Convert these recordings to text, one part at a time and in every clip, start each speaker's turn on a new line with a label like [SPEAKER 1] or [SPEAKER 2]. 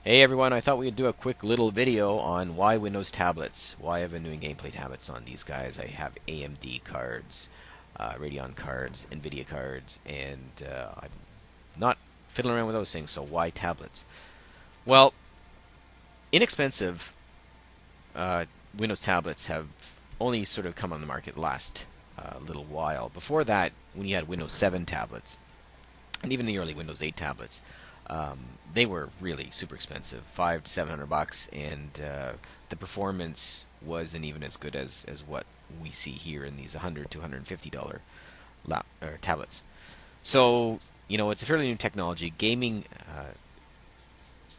[SPEAKER 1] Hey everyone, I thought we'd do a quick little video on why Windows tablets. Why I've been doing gameplay tablets on these guys. I have AMD cards, Radeon cards, NVIDIA cards, and I'm not fiddling around with those things, so why tablets? Well, inexpensive Windows tablets have only sort of come on the market last little while. Before that, when you had Windows 7 tablets, and even the early Windows 8 tablets, they were really super expensive, $500 to $700, and the performance wasn't even as good as what we see here in these $100 to $150 tablets. So it's a fairly new technology. Gaming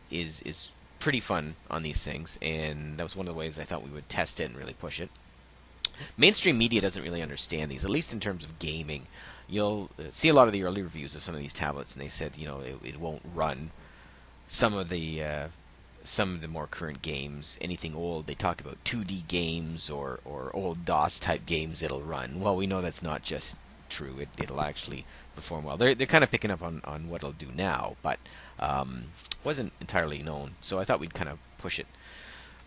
[SPEAKER 1] is pretty fun on these things, and that was one of the ways I thought we would test it and really push it. Mainstream media doesn't really understand these, at least in terms of gaming. You'll see a lot of the early reviews of some of these tablets, and they said, it won't run some of the more current games. Anything old, they talk about 2D games or old DOS type games it'll run. Well, we know that's not just true. It'll actually perform well. They're kind of picking up on what it'll do now, but wasn't entirely known. So I thought we'd kind of push it.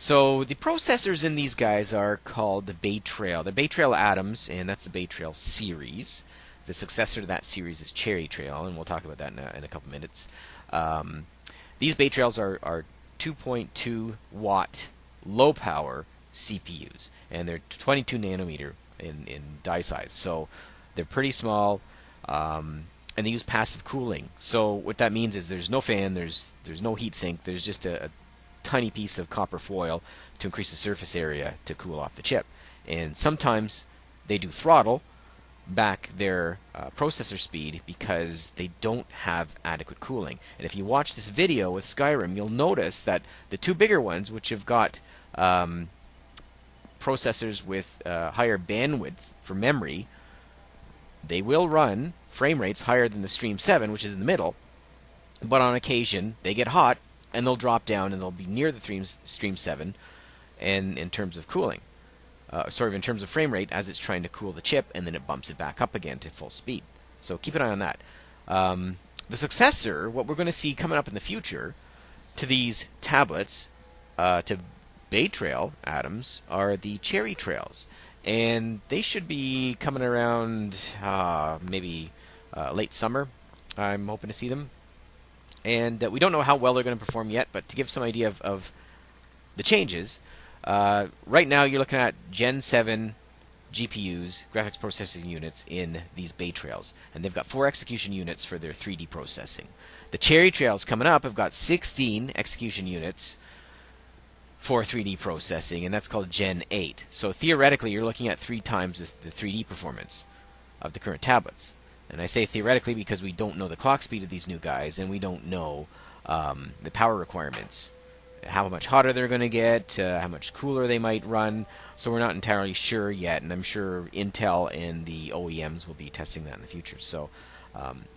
[SPEAKER 1] So the processors in these guys are called the Bay Trail. They're Bay Trail Atoms, and that's the Bay Trail series. The successor to that series is Cherry Trail, and we'll talk about that in a couple minutes. These Bay Trails are 2.2 watt low power CPUs, and they're 22 nanometer in die size. So they're pretty small, and they use passive cooling. So what that means is there's no fan, there's no heat sink, there's just a tiny piece of copper foil to increase the surface area to cool off the chip. And sometimes they do throttle back their processor speed because they don't have adequate cooling. And if you watch this video with Skyrim, you'll notice that the two bigger ones, which have got processors with higher bandwidth for memory, they will run frame rates higher than the Stream 7, which is in the middle, but on occasion they get hot and they'll drop down and they'll be near the Stream 7 and in terms of cooling. In terms of frame rate, as it's trying to cool the chip, and then it bumps it back up again to full speed. So keep an eye on that. The successor, what we're going to see coming up in the future to these tablets, to Bay Trail Atoms, are the Cherry Trails. And they should be coming around maybe late summer. I'm hoping to see them. And we don't know how well they're going to perform yet, but to give some idea of the changes, right now you're looking at Gen 7 GPUs, graphics processing units, in these Bay Trails. And they've got 4 execution units for their 3D processing. The Cherry Trails coming up have got 16 execution units for 3D processing, and that's called Gen 8. So theoretically, you're looking at 3 times the 3D performance of the current tablets. And I say theoretically because we don't know the clock speed of these new guys, and we don't know the power requirements, how much hotter they're going to get, how much cooler they might run. So we're not entirely sure yet, and I'm sure Intel and the OEMs will be testing that in the future. So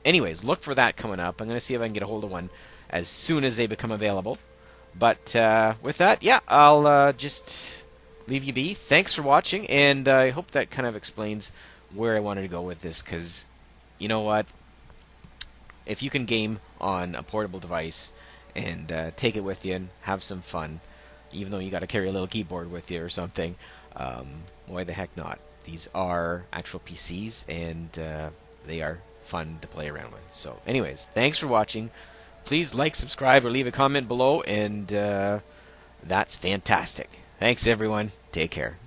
[SPEAKER 1] anyways, look for that coming up. I'm going to see if I can get a hold of one as soon as they become available. But with that, yeah, I'll just leave you be. Thanks for watching, and I hope that kind of explains where I wanted to go with this, because you know what? If you can game on a portable device and take it with you and have some fun, even though you got to carry a little keyboard with you or something, why the heck not? These are actual PCs, and they are fun to play around with. So anyways, thanks for watching. Please like, subscribe, or leave a comment below, and that's fantastic. Thanks, everyone. Take care.